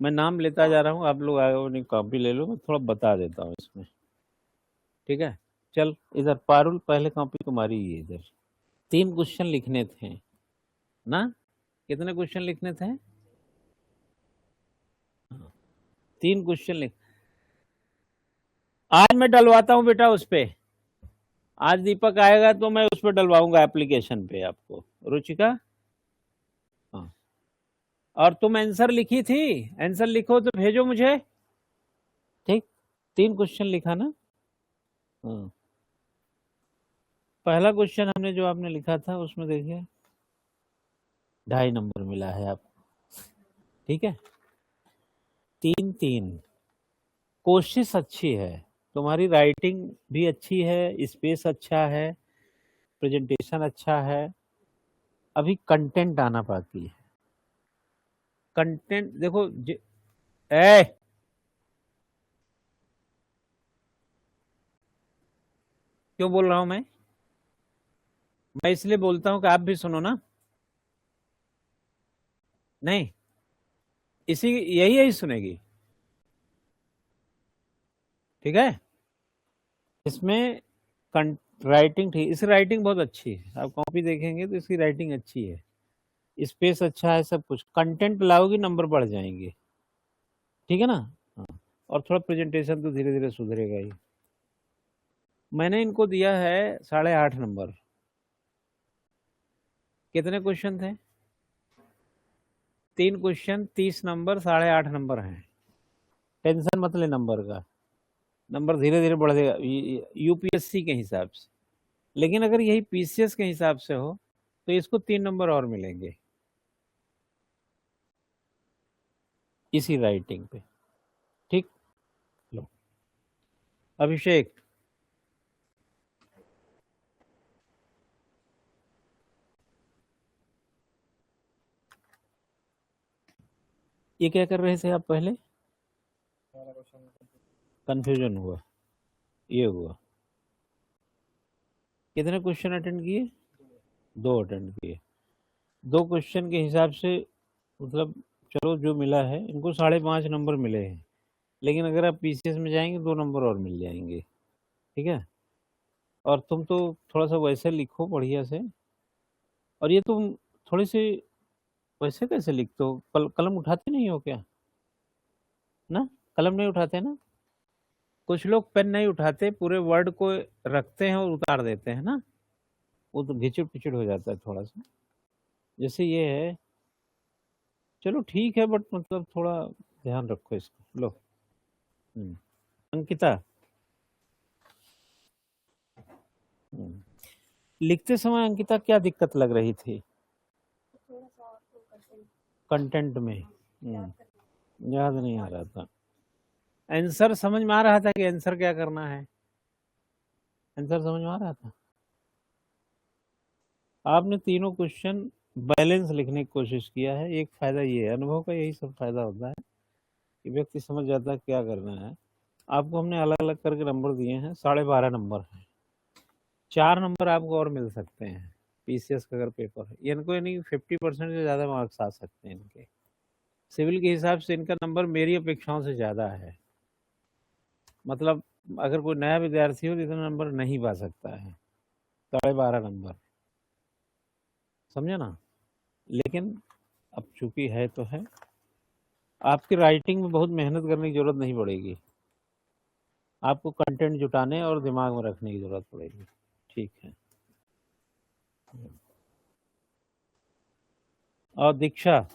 मैं नाम लेता जा रहा हूँ, आप लोग आगे अपनी कॉपी ले लो, मैं थोड़ा बता देता हूँ इसमें, ठीक है। चल इधर पारुल, पहले कॉपी तुम्हारी है इधर। 3 क्वेश्चन लिखने थे ना, कितने क्वेश्चन लिखने थे? 3 क्वेश्चन लिख, आज मैं डलवाता हूँ बेटा उस पे, आज दीपक आएगा तो मैं उस पर डलवाऊंगा एप्लीकेशन पे आपको। रुचिका, हाँ, और तुम आंसर लिखी थी, आंसर लिखो तो भेजो मुझे, ठीक। 3 क्वेश्चन लिखा ना? हाँ, पहला क्वेश्चन हमने जो आपने लिखा था उसमें देखिए 2.5 नंबर मिला है आपको, ठीक है। 3-3, कोशिश अच्छी है तुम्हारी, राइटिंग भी अच्छी है, स्पेस अच्छा है, प्रेजेंटेशन अच्छा है, अभी कंटेंट आना बाकी है। कंटेंट देखो ए क्यों बोल रहा हूं मैं इसलिए बोलता हूं कि आप भी सुनो ना। नहीं, इसी यही यही सुनेगी, ठीक है। इसमें राइटिंग ठीक, इसकी राइटिंग बहुत अच्छी है, आप कॉपी देखेंगे तो इसकी राइटिंग अच्छी है, स्पेस अच्छा है, सब कुछ। कंटेंट लाओगी नंबर बढ़ जाएंगे, ठीक है ना। हाँ, और थोड़ा प्रेजेंटेशन तो धीरे धीरे सुधरेगा ही। मैंने इनको दिया है 8.5 नंबर। कितने क्वेश्चन थे? 3 क्वेश्चन, 30 नंबर, 8.5 नंबर हैं। टेंशन मत ले नंबर का, नंबर धीरे धीरे बढ़ जाएगा यूपीएससी के हिसाब से। लेकिन अगर यही पीसीएस के हिसाब से हो तो इसको 3 नंबर और मिलेंगे इसी राइटिंग पे, ठीक। लो अभिषेक, ये क्या कर रहे थे आप पहले? कंफ्यूजन हुआ, ये हुआ। कितने क्वेश्चन अटेंड किए? 2 अटेंड किए। 2 क्वेश्चन के हिसाब से मतलब, चलो जो मिला है इनको 5.5 नंबर मिले हैं, लेकिन अगर आप पीसीएस में जाएंगे 2 नंबर और मिल जाएंगे, ठीक है। और तुम तो थोड़ा सा वैसे लिखो बढ़िया से, और ये तुम थोड़ी सी वैसे कैसे लिखते हो, कलम उठाते नहीं हो क्या ना? कलम नहीं उठाते ना? कुछ लोग पेन नहीं उठाते, पूरे वर्ड को रखते हैं और उतार देते हैं ना, वो तो घिचुड़ पिचुड़ हो जाता है थोड़ा सा, जैसे ये है। चलो ठीक है, बट मतलब थोड़ा ध्यान रखो इसको। लो अंकिता, हम्म, लिखते समय अंकिता क्या दिक्कत लग रही थी? कंटेंट में याद नहीं आ रहा था। आंसर समझ में आ रहा था कि आंसर क्या करना है? आंसर समझ में आ रहा था? आपने तीनों क्वेश्चन बैलेंस लिखने की कोशिश किया है, एक फायदा ये है, अनुभव का यही सब फायदा होता है कि व्यक्ति समझ जाता है क्या करना है। आपको हमने अलग अलग करके नंबर दिए हैं, 12.5 नंबर हैं, 4 नंबर आपको और मिल सकते हैं पीसीएस का अगर पेपर है। इनको यानी 50% से ज़्यादा मार्क्स आ सकते हैं इनके, सिविल के हिसाब से इनका नंबर मेरी अपेक्षाओं से ज़्यादा है। मतलब अगर कोई नया विद्यार्थी हो तो इतना नंबर नहीं पा सकता है, 12.5 नंबर, समझे ना। लेकिन अब चूंकि है तो है, आपकी राइटिंग में बहुत मेहनत करने की जरूरत नहीं पड़ेगी, आपको कंटेंट जुटाने और दिमाग में रखने की जरूरत पड़ेगी, ठीक है। और दीक्षा,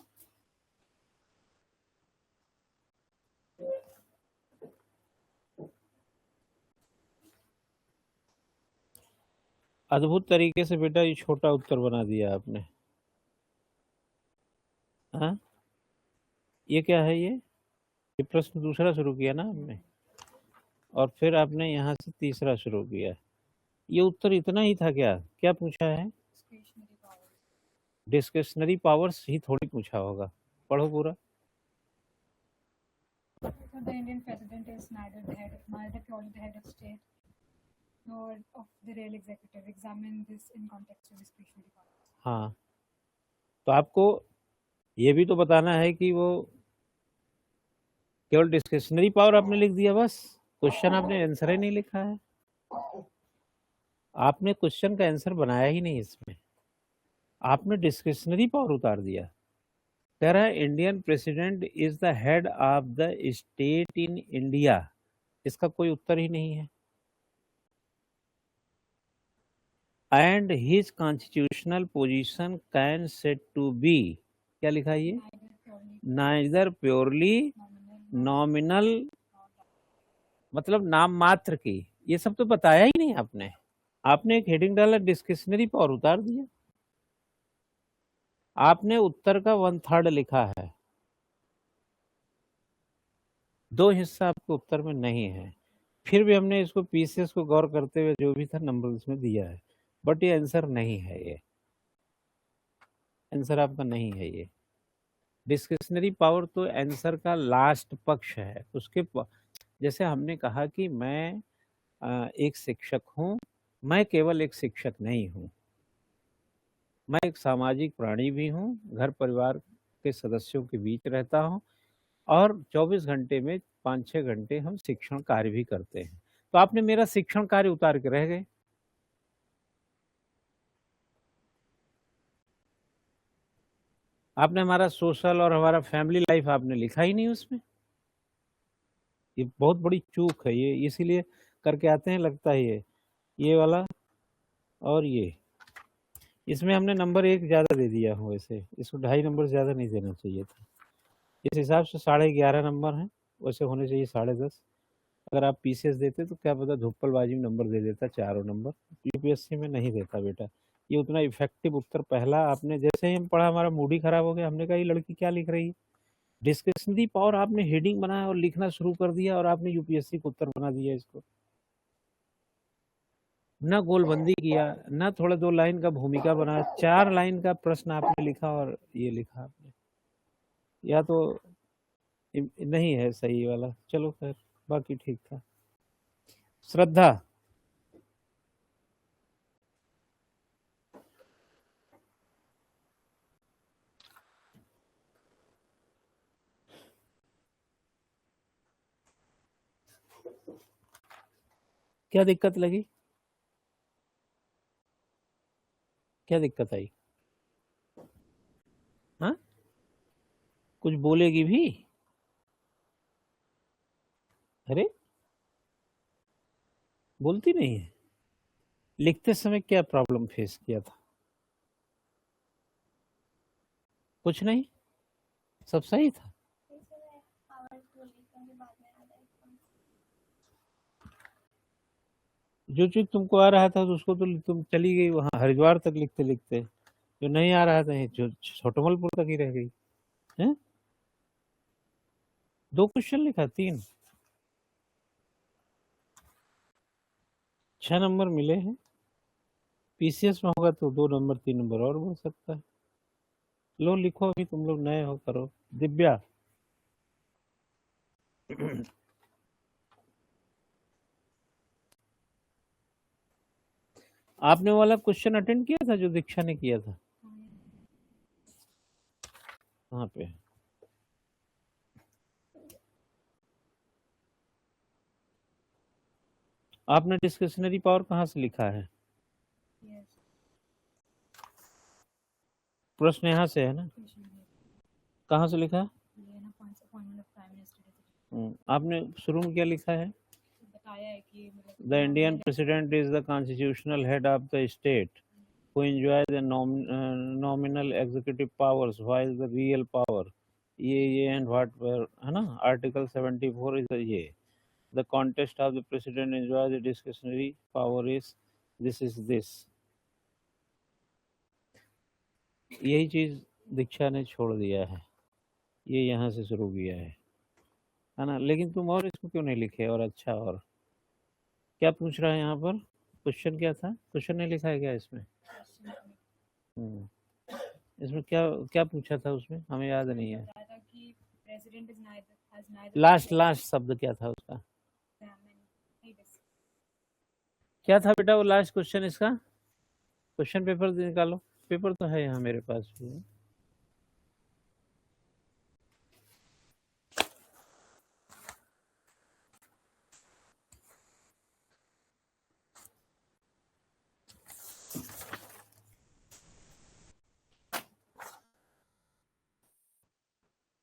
अद्भुत तरीके से बेटा ये छोटा उत्तर बना दिया आपने। हाँ, ये क्या है ये प्रश्न दूसरा शुरू किया ना हमने, और फिर आपने यहाँ से तीसरा शुरू किया। ये उत्तर इतना ही था क्या? क्या पूछा है? डिस्क्रिशनरी पावर्स ही थोड़ी पूछा होगा, पढ़ो पूरा। The Indian president is neither purely the head of state nor of the real executive. Examine this in context of discretionary powers. हाँ, तो आपको ये भी तो बताना है कि वो केवल डिस्क्रिशनरी पावर आपने लिख दिया, बस क्वेश्चन आपने आंसर ही नहीं लिखा है। आपने क्वेश्चन का आंसर बनाया ही नहीं इसमें, आपने डिस्क्रिशनरी पावर उतार दिया। कह रहा है Indian president is the head of the state in India, इसका कोई उत्तर ही नहीं है। And his constitutional position can set to be, क्या लिखा है ये, नाइदर प्योरली नॉमिनल, मतलब नाम मात्र की। ये सब तो बताया ही नहीं आपने, आपने एक हेडिंग डाला डिस्क्रिशनरी पावर उतार दिया। आपने उत्तर का 1/3 लिखा है, 2 हिस्सा आपके उत्तर में नहीं है। फिर भी हमने इसको पीसीएस को गौर करते हुए जो भी था नंबर इसमें दिया है, बट ये आंसर नहीं है, ये आंसर आपका नहीं है। ये डिस्क्रिशनरी पावर तो आंसर का लास्ट पक्ष है। उसके जैसे हमने कहा कि मैं एक शिक्षक हूँ, मैं केवल एक शिक्षक नहीं हूँ, मैं एक सामाजिक प्राणी भी हूँ, घर परिवार के सदस्यों के बीच रहता हूँ और 24 घंटे में 5-6 घंटे हम शिक्षण कार्य भी करते हैं। तो आपने मेरा शिक्षण कार्य उतार के रह गए। आपने हमारा सोशल और हमारा फैमिली लाइफ आपने लिखा ही नहीं उसमें। ये बहुत बड़ी चूक है, ये इसीलिए करके आते हैं, लगता है ये वाला और ये, इसमें हमने नंबर 1 ज़्यादा दे दिया हूँ। वैसे इसको 2.5 नंबर ज़्यादा नहीं देना चाहिए था। इस हिसाब से 11.5 नंबर हैं, वैसे होने चाहिए 10.5। अगर आप पीसीएस देते तो क्या पता धुप्पलबाजी में नंबर दे देता, 4 नंबर। यूपीएससी में नहीं देता बेटा। ये उतना इफेक्टिव उत्तर पहला आपने जैसे ही हम पढ़ा हमारा मूड ही खराब हो गया। हमने कहा ये लड़की क्या लिख रही है। डिस्क्रिशनरी पावर आपने हेडिंग बनाया और लिखना शुरू कर दिया और आपने यूपीएससी को उत्तर बना दिया इसको। ना गोलबंदी किया, ना थोड़ा 2 लाइन का भूमिका बनाया, 4 लाइन का प्रश्न आपने लिखा और ये लिखा आपने। या तो नहीं है सही वाला, चलो खैर बाकी ठीक था। श्रद्धा, क्या दिक्कत लगी, क्या दिक्कत आई? हाँ, कुछ बोलेगी भी? अरे बोलती नहीं है। लिखते समय क्या प्रॉब्लम फेस किया था? कुछ नहीं, सब सही था। जो चीज तुमको आ रहा था तो उसको तो तुम चली गई वहां हरिद्वार तक लिखते लिखते, जो नहीं आ रहा था जो छोटमलपुर तक ही रह गई है। 2 क्वेश्चन लिखा, 3, 6 नंबर मिले हैं। पीसीएस में होगा तो 2 नंबर 3 नंबर और बढ़ सकता है। लो लिखो, अभी तुम लोग नए हो, करो। दिव्या, आपने वाला क्वेश्चन अटेंड किया था जो दीक्षा ने किया था? कहाँ पे? आपने डिस्क्रिशनरी पावर कहाँ से लिखा है? प्रश्न यहाँ से है ना, कहाँ से लिखा? आपने शुरू में क्या लिखा है? The Indian president is the constitutional head of the state who enjoy the nominal executive powers while the real power ये and what were है ना, article 74 is ये the contest of the president enjoys the discretionary power is this। यही चीज दीक्षा ने छोड़ दिया है, ये यहाँ से शुरू किया है ना। लेकिन तुम और इसको क्यों नहीं लिखे? और अच्छा, और क्या पूछ रहा है यहाँ पर? क्वेश्चन क्या था? क्वेश्चन नहीं लिखा है क्या इसमें? इसमें क्या क्या पूछा था उसमें, हमें याद नहीं है। लास्ट शब्द क्या था उसका? क्या था बेटा वो लास्ट क्वेश्चन इसका? क्वेश्चन पेपर निकालो, पेपर तो है यहाँ मेरे पास भी।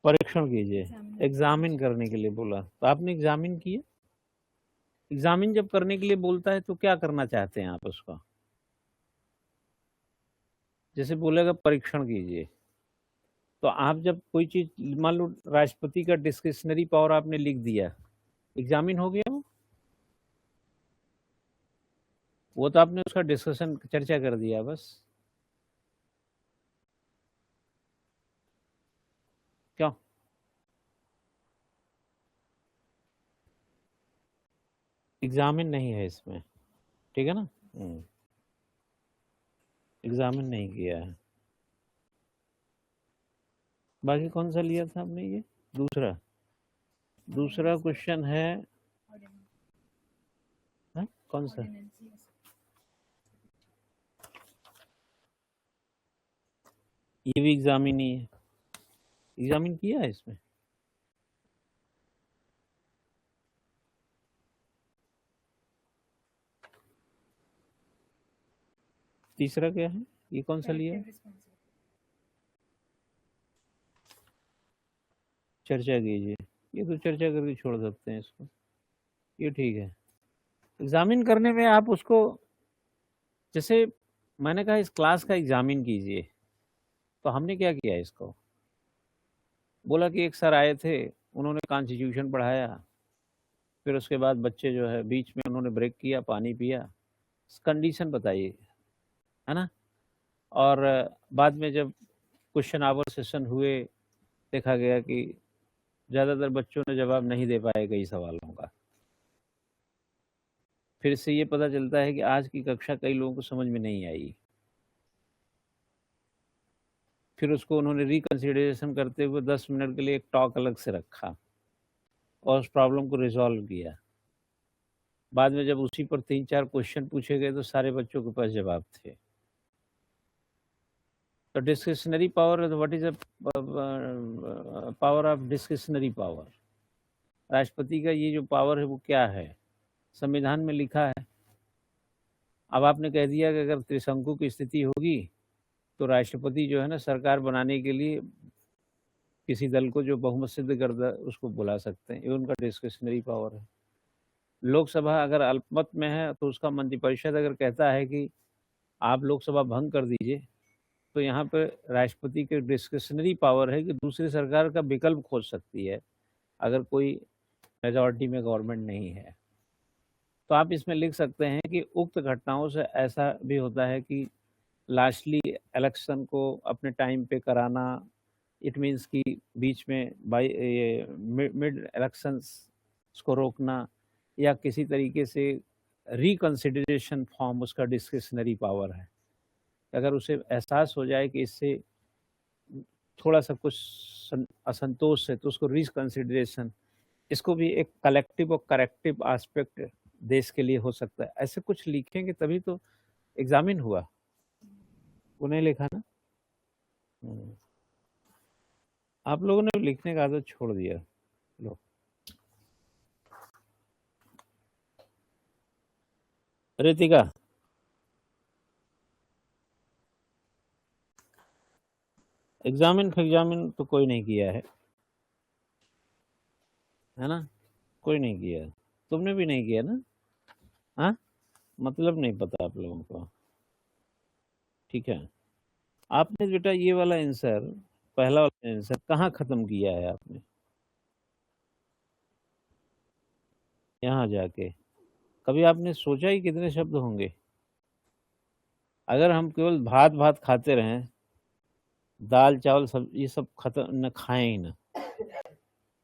परीक्षण कीजिए, एग्जामिन करने के लिए बोला, तो आपने एग्जामिन किया। एग्जामिन जब करने के लिए बोलता है तो क्या करना चाहते हैं आप उसका? जैसे बोलेगा परीक्षण कीजिए, तो आप जब कोई चीज, मान लो राष्ट्रपति का डिस्क्रिशनरी पावर आपने लिख दिया, एग्जामिन हो गया वो तो आपने उसका डिस्कशन चर्चा कर दिया बस। क्यों? एग्जामिन नहीं है इसमें, ठीक है ना। एग्जामिन नहीं किया है। बाकी कौन सा लिया था आपने? ये दूसरा क्वेश्चन है, कौन सा? ये भी एग्जामिन ही है। एग्जामिन किया है इसमें? तीसरा क्या है? ये कौन सा लिया? चर्चा कीजिए। ये तो चर्चा करके छोड़ सकते हैं इसको, ये ठीक है। एग्जामिन करने में आप उसको, जैसे मैंने कहा इस क्लास का एग्जामिन कीजिए, तो हमने क्या किया इसको? बोला कि एक सर आए थे, उन्होंने कॉन्स्टिट्यूशन पढ़ाया, फिर उसके बाद बच्चे जो है बीच में उन्होंने ब्रेक किया, पानी पिया, कंडीशन बताइए, है ना। और बाद में जब क्वेश्चन आवर सेशन हुए, देखा गया कि ज़्यादातर बच्चों ने जवाब नहीं दे पाए कई सवालों का। फिर से ये पता चलता है कि आज की कक्षा कई लोगों को समझ में नहीं आई। फिर उसको उन्होंने रिकंसिडरेशन करते हुए 10 मिनट के लिए एक टॉक अलग से रखा और उस प्रॉब्लम को रिजॉल्व किया। बाद में जब उसी पर 3-4 क्वेश्चन पूछे गए तो सारे बच्चों के पास जवाब थे। तो discretionary power, what is the power of discretionary power? राष्ट्रपति का ये जो पावर है वो क्या है? संविधान में लिखा है। अब आपने कह दिया कि अगर त्रिशंकु की स्थिति होगी तो राष्ट्रपति जो है ना सरकार बनाने के लिए किसी दल को जो बहुमत सिद्ध कर दे उसको बुला सकते हैं, ये उनका डिस्क्रिशनरी पावर है। लोकसभा अगर अल्पमत में है तो उसका मंत्रिपरिषद अगर कहता है कि आप लोकसभा भंग कर दीजिए, तो यहाँ पे राष्ट्रपति के डिस्क्रिशनरी पावर है कि दूसरी सरकार का विकल्प खोज सकती है अगर कोई मेजॉरिटी में गवर्नमेंट नहीं है। तो आप इसमें लिख सकते हैं कि उक्त घटनाओं से ऐसा भी होता है कि लास्टली इलेक्शन को अपने टाइम पे कराना, इट मीन्स कि बीच में मिड इलेक्शंस को रोकना, या किसी तरीके से रिकंसिडरेशन फॉर्म उसका डिस्क्रिशनरी पावर है। अगर उसे एहसास हो जाए कि इससे थोड़ा सा कुछ असंतोष है तो उसको रिकंसिडरेशन, इसको भी एक कलेक्टिव और करेक्टिव एस्पेक्ट देश के लिए हो सकता है। ऐसे कुछ लिखेंगे तभी तो एग्जामिन हुआ, वो नहीं लिखा ना। आप लोगों ने लिखने का आदत छोड़ दिया। लो, रितिका, एग्जामिन तो कोई नहीं किया है ना? कोई नहीं किया, तुमने भी नहीं किया ना? हाँ, मतलब नहीं पता आप लोगों को, ठीक है। आपने बेटा ये वाला आंसर, पहला वाला आंसर कहाँ खत्म किया है आपने? यहाँ जाके कभी आपने सोचा ही कितने शब्द होंगे? अगर हम केवल भात भात खाते रहें, दाल चावल सब ये सब खत्म न खाएं ही ना,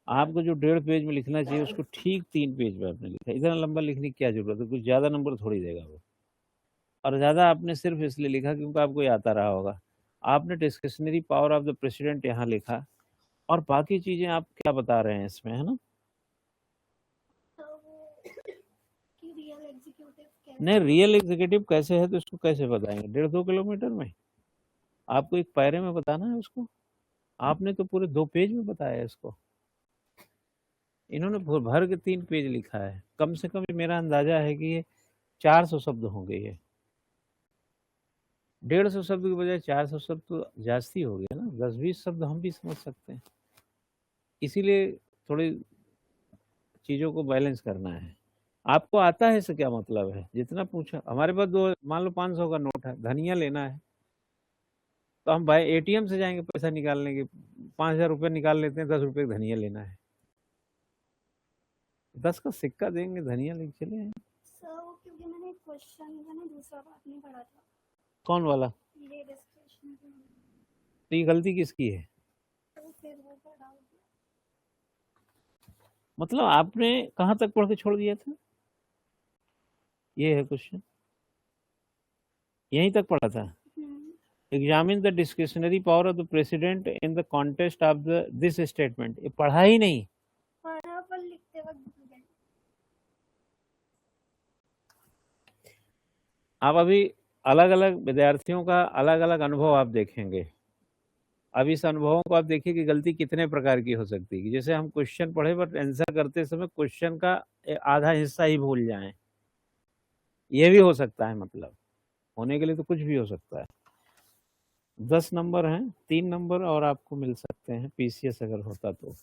आपको जो 1.5 पेज में लिखना चाहिए उसको ठीक 3 पेज में आपने लिखा। इतना लंबा लिखने की क्या जरूरत है? कुछ ज़्यादा नंबर थोड़ी देगा वो। और ज़्यादा आपने सिर्फ इसलिए लिखा क्योंकि आपको ये आता रहा होगा। आपने discretionary power of the president यहाँ लिखा, और बाकी चीज़ें आप क्या बता रहे हैं इसमें, है ना? नहीं, रियल एग्जीक्यूटिव कैसे है तो इसको कैसे बताएंगे 1.5-2 किलोमीटर में? आपको एक पैरे में बताना है उसको? आपने तो पूरे 2 पेज में बताया इसको। इन्होंने भर के 3 पेज लिखा है। कम से कम मेरा अंदाजा है कि ये 400 शब्द होंगे। ये 150 शब्द की बजाय 400 शब्द तो जास्ती हो गया ना। 10-20 शब्द हम भी समझ सकते हैं। इसीलिए थोड़ी चीज़ों को बैलेंस करना है। आपको आता है इससे क्या मतलब है? जितना पूछा, हमारे पास दो मान लो 500 का नोट है, धनिया लेना है, तो हम भाई एटीएम से जाएंगे पैसा निकालने के, 5,000 रुपये निकाल लेते हैं, 10 रुपये का धनिया लेना है, 10 का सिक्का देंगे, धनिया लेके चले आएंगे। सर वो क्योंकि मैंने क्वेश्चन का ना दूसरा पार्ट नहीं पढ़ा था, कौन वाला? ये डिस्कशन तो ये गलती किसकी है? तो फिर वो पढ़ा हो गया। मतलब आपने कहाँ तक पढ़ के छोड़ दिया था? ये है क्वेश्चन, यहीं तक पढ़ा था। Examine the discretionary power of the president in the contest of the this statement, ये पढ़ा ही नहीं। पढ़ा पर लिखते वक्त भूल गए। आप अभी अलग अलग विद्यार्थियों का अलग अलग अनुभव आप देखेंगे। अब इस अनुभवों को आप देखिए कि गलती कितने प्रकार की हो सकती है। जैसे हम क्वेश्चन पढ़े बट आंसर करते समय क्वेश्चन का आधा हिस्सा ही भूल जाएं, ये भी हो सकता है। मतलब होने के लिए तो कुछ भी हो सकता है। 10 नंबर हैं, 3 नंबर और आपको मिल सकते हैं पीसीएस अगर होता तो।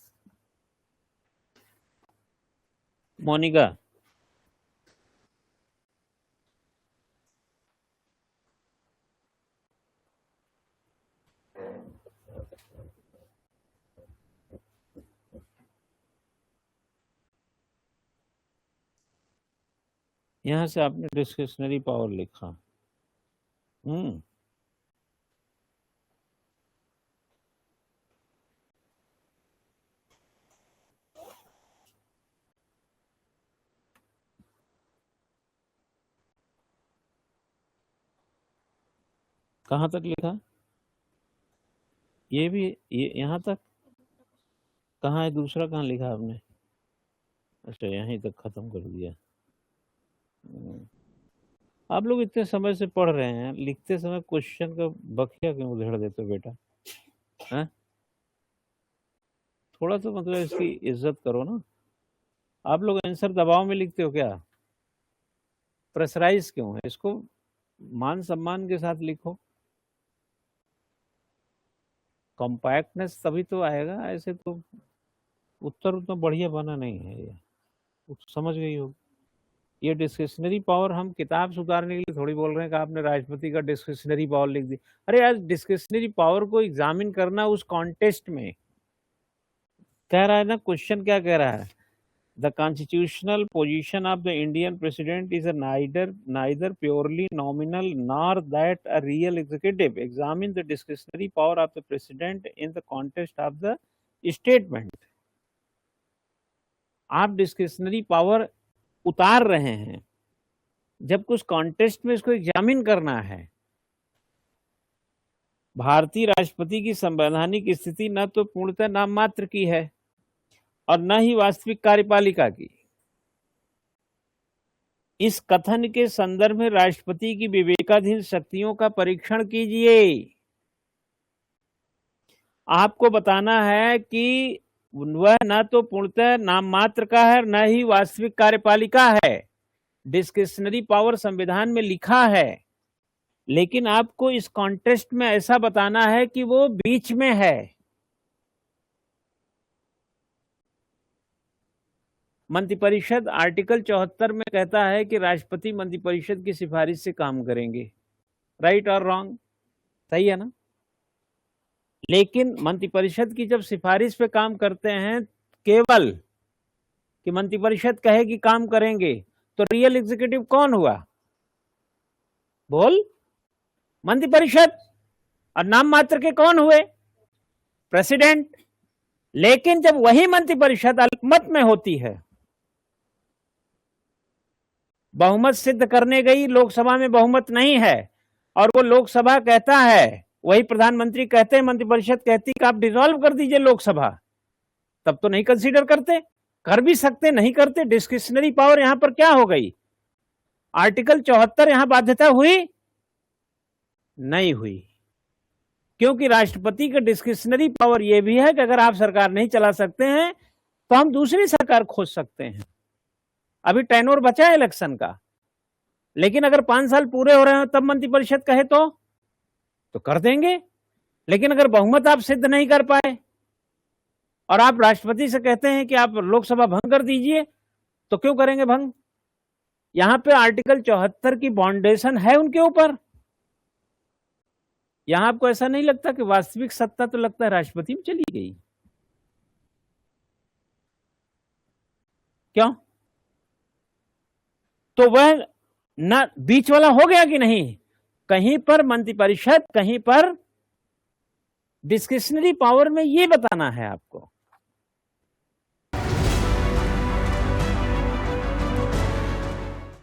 मोनिका, यहां से आपने डिस्क्रिशनरी पावर लिखा। कहाँ तक लिखा? ये भी ये यहाँ तक? कहाँ है दूसरा? कहाँ लिखा आपने? अच्छा, यहीं तक खत्म कर दिया। आप लोग इतने समय से पढ़ रहे हैं, लिखते समय क्वेश्चन का बखिया क्यों उधेड़ देते हो बेटा? हैं? थोड़ा सा मतलब इसकी इज्जत करो ना। आप लोग आंसर दबाव में लिखते हो क्या? प्रेशराइज क्यों है? इसको मान सम्मान के साथ लिखो। कॉम्पैक्टनेस तभी तो आएगा, ऐसे तो उत्तर उतना बढ़िया बना नहीं है। ये समझ गई हो। ये डिस्क्रिशनरी पावर हम किताब सुधारने के लिए थोड़ी बोल रहे हैं कि आपने राष्ट्रपति का डिस्क्रिशनरी पावर लिख दी। अरे यार, डिस्क्रिशनरी पावर को एग्जामिन करना उस कॉन्टेस्ट में कह रहा है ना। क्वेश्चन क्या कह रहा है? The constitutional position of the Indian president is neither purely nominal nor that a real executive. Examine the discretionary power of the president in the contest of the statement. आप डिस्क्रिशनरी पावर उतार रहे हैं जब कुछ contest में इसको examine करना है। भारतीय राष्ट्रपति की संवैधानिक स्थिति न तो पूर्णतः नाम मात्र की है और न ही वास्तविक कार्यपालिका की। इस कथन के संदर्भ में राष्ट्रपति की विवेकाधीन शक्तियों का परीक्षण कीजिए। आपको बताना है कि वह न तो पूर्णतः नाम मात्र का है, न ही वास्तविक कार्यपालिका है। डिस्क्रिशनरी पावर संविधान में लिखा है, लेकिन आपको इस कॉन्टेस्ट में ऐसा बताना है कि वो बीच में है। मंत्रिपरिषद आर्टिकल 74 में कहता है कि राष्ट्रपति मंत्रिपरिषद की सिफारिश से काम करेंगे। राइट और रॉन्ग? सही है ना? लेकिन मंत्रिपरिषद की जब सिफारिश पे काम करते हैं, केवल कि मंत्रिपरिषद कहे कि काम करेंगे, तो रियल एग्जीक्यूटिव कौन हुआ? बोल। मंत्रिपरिषद। और नाम मात्र के कौन हुए? प्रेसिडेंट। लेकिन जब वही मंत्रिपरिषद अल्पमत में होती है, बहुमत सिद्ध करने गई, लोकसभा में बहुमत नहीं है, और वो लोकसभा कहता है, वही प्रधानमंत्री कहते हैं, मंत्रिपरिषद कहती कि आप डिसॉल्व कर दीजिए लोकसभा, तब तो नहीं कंसीडर करते। कर भी सकते, नहीं करते। डिस्क्रिशनरी पावर यहां पर क्या हो गई? आर्टिकल 74 यहां बाध्यता हुई? नहीं हुई, क्योंकि राष्ट्रपति का डिस्क्रिशनरी पावर यह भी है कि अगर आप सरकार नहीं चला सकते हैं तो हम दूसरी सरकार खोज सकते हैं। अभी टेन्योर बचा है इलेक्शन का, लेकिन अगर 5 साल पूरे हो रहे हो तब मंत्रिपरिषद कहे तो कर देंगे। लेकिन अगर बहुमत आप सिद्ध नहीं कर पाए और आप राष्ट्रपति से कहते हैं कि आप लोकसभा भंग कर दीजिए, तो क्यों करेंगे भंग? यहां पे आर्टिकल 74 की बाउंडेशन है उनके ऊपर। यहां आपको ऐसा नहीं लगता कि वास्तविक सत्ता तो लगता है राष्ट्रपति में चली गई? क्यों? तो वह ना बीच वाला हो गया कि नहीं? कहीं पर मंत्रिपरिषद, कहीं पर डिस्क्रिशनरी पावर में ये बताना है आपको।